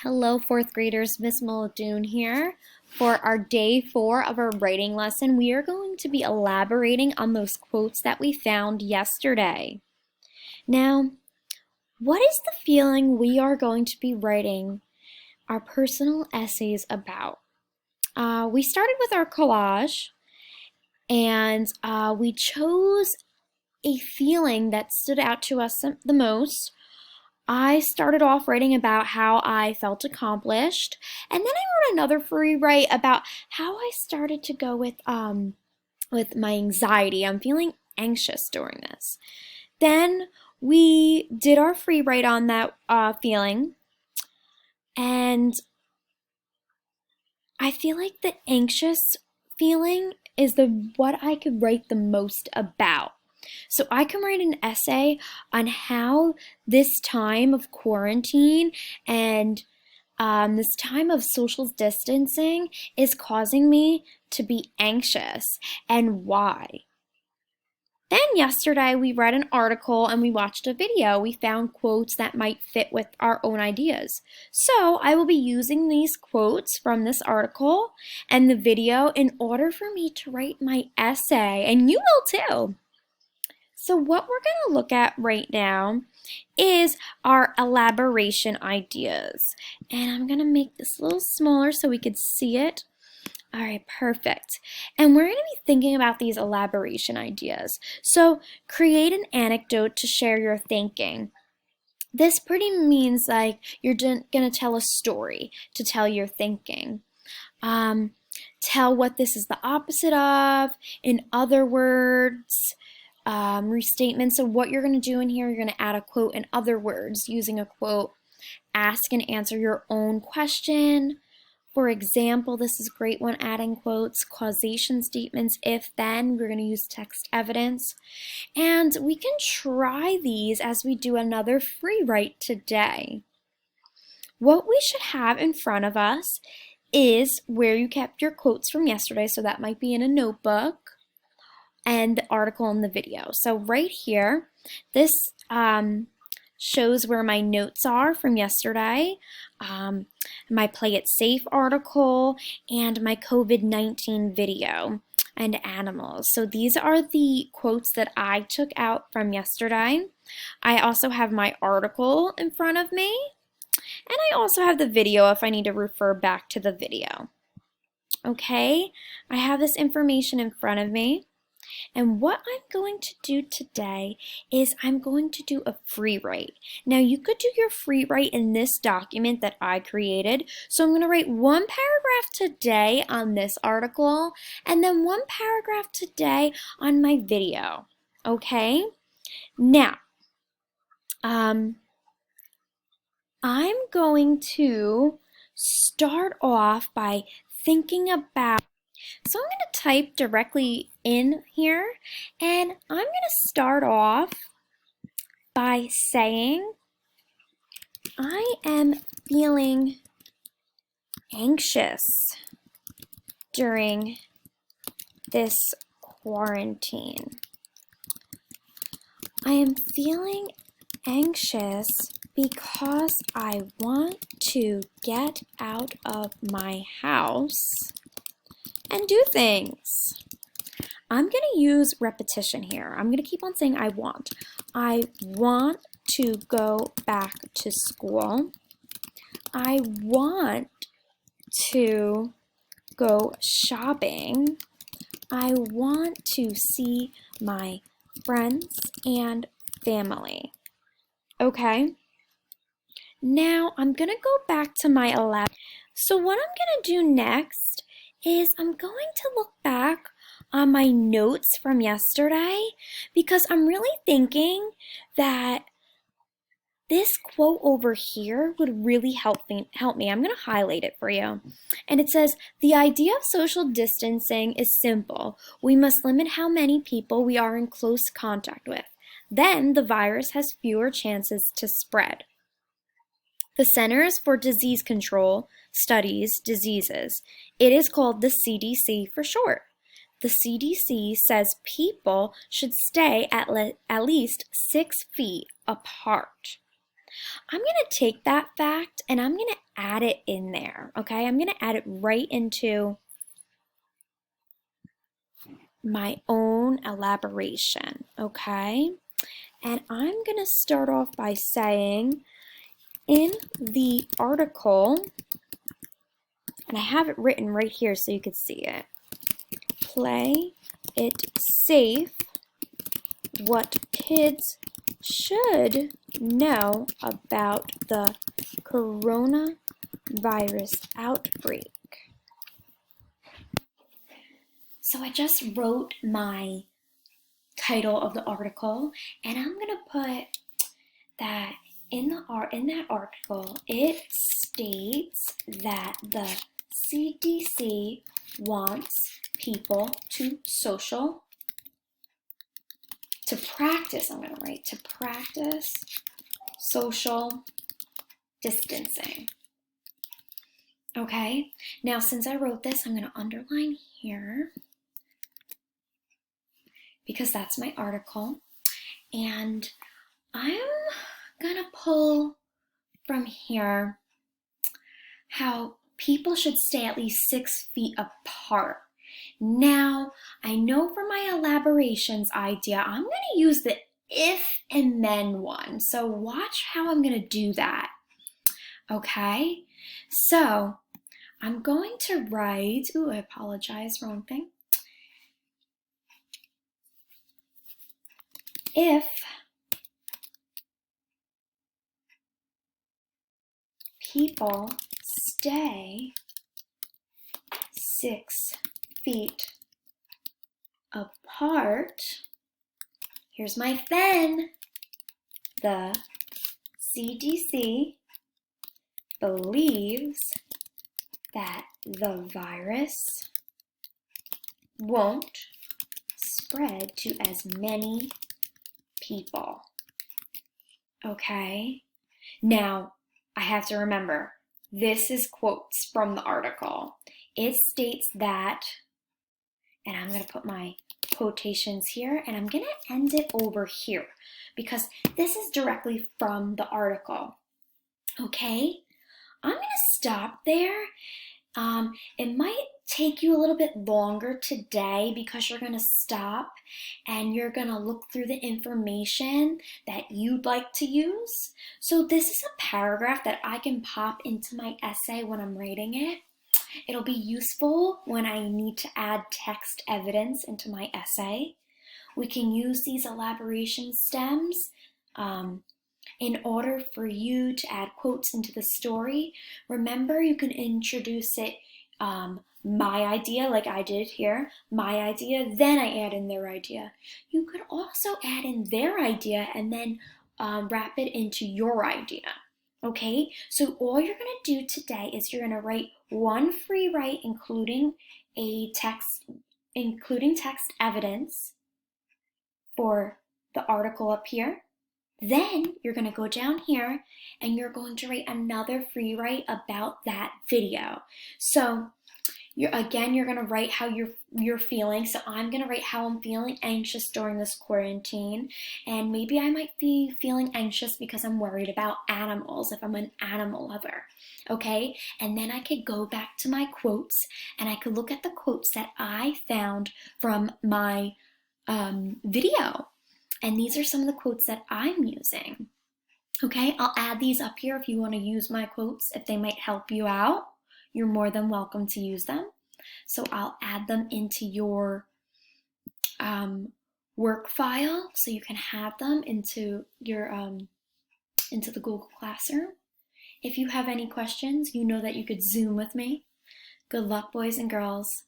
Hello, fourth graders. Miss Muldoon here. For our day 4 of our writing lesson, we are going to be elaborating on those quotes that we found yesterday. Now, what is the feeling we are going to be writing our personal essays about? We started with our collage, and we chose a feeling that stood out to us the most. I started off writing about how I felt accomplished, and then I wrote another free write about how I started to go with my anxiety. I'm feeling anxious during this. Then we did our free write on that feeling, and I feel like the anxious feeling is the what I could write the most about. So I can write an essay on how this time of quarantine and this time of social distancing is causing me to be anxious and why. Then yesterday we read an article and we watched a video. We found quotes that might fit with our own ideas. So I will be using these quotes from this article and the video in order for me to write my essay, and you will too. So what we're going to look at right now is our elaboration ideas. And I'm going to make this a little smaller so we could see it. All right, perfect. And we're going to be thinking about these elaboration ideas. So create an anecdote to share your thinking. This pretty means like you're going to tell a story to tell your thinking. Tell what this is the opposite of. In other words, restatement. So what you're going to do in here, you're going to add a quote. In other words, using a quote, ask and answer your own question. For example, this is a great one, adding quotes, causation statements, if, then. We're going to use text evidence. And we can try these as we do another free write today. What we should have in front of us is where you kept your quotes from yesterday, so that might be in a notebook, and the article and the video. So right here, this shows where my notes are from yesterday, my Play It Safe article, and my COVID-19 video and animals. So these are the quotes that I took out from yesterday. I also have my article in front of me, and I also have the video if I need to refer back to the video. Okay, I have this information in front of me. And what I'm going to do today is I'm going to do a free write. Now you could do your free write in this document that I created. So I'm going to write one paragraph today on this article and then one paragraph today on my video. Okay? Now, I'm going to start off by thinking about. So I'm going to type directly in here, and I'm going to start off by saying, I am feeling anxious during this quarantine. I am feeling anxious because I want to get out of my house and do things. I'm going to use repetition here. I'm going to keep on saying I want. I want to go back to school. I want to go shopping. I want to see my friends and family. Okay? Now I'm going to go back to my lab. So what I'm going to do next is I'm going to look back on my notes from yesterday because I'm really thinking that this quote over here would really help me. I'm going to highlight it for you. And it says, the idea of social distancing is simple. We must limit how many people we are in close contact with. Then the virus has fewer chances to spread. The Centers for Disease Control studies diseases. It is called the CDC for short. The CDC says people should stay at least 6 feet apart. I'm going to take that fact and I'm going to add it in there, okay? I'm going to add it right into my own elaboration, okay? And I'm going to start off by saying in the article, and I have it written right here so you could see it, play it safe, what kids should know about the coronavirus outbreak. So I just wrote my title of the article, and I'm going to put that in that article, it states that the CDC wants people to practice, I'm going to write, to practice social distancing. Okay, now since I wrote this, I'm going to underline here because that's my article. And I'm going to pull from here how people should stay at least 6 feet apart. Now, I know for my elaborations idea, I'm going to use the if and then one. So watch how I'm going to do that. Okay, so I'm going to write, I apologize, wrong thing. If people stay 6 feet apart, here's my then, the CDC believes that the virus won't spread to as many people. Okay? Now, I have to remember, this is quotes from the article. It states that, and I'm going to put my quotations here, and I'm going to end it over here because this is directly from the article. Okay? I'm going to stop there. It might take you a little bit longer today because you're going to stop and you're going to look through the information that you'd like to use. So this is a paragraph that I can pop into my essay when I'm writing it. It'll be useful when I need to add text evidence into my essay. We can use these elaboration stems in order for you to add quotes into the story. Remember, you can introduce it, my idea, like I did here, my idea, then I add in their idea. You could also add in their idea and then wrap it into your idea. Okay, so all you're going to do today is you're going to write one free write including text evidence for the article up here. Then you're going to go down here and you're going to write another free write about that video. So you're going to write how you're feeling. So I'm going to write how I'm feeling anxious during this quarantine. And maybe I might be feeling anxious because I'm worried about animals, if I'm an animal lover. Okay? And then I could go back to my quotes and I could look at the quotes that I found from my video. And these are some of the quotes that I'm using. Okay, I'll add these up here if you want to use my quotes, if they might help you out. You're more than welcome to use them. So I'll add them into your work file so you can have them into your into the Google Classroom. If you have any questions, you know that you could Zoom with me. Good luck, boys and girls.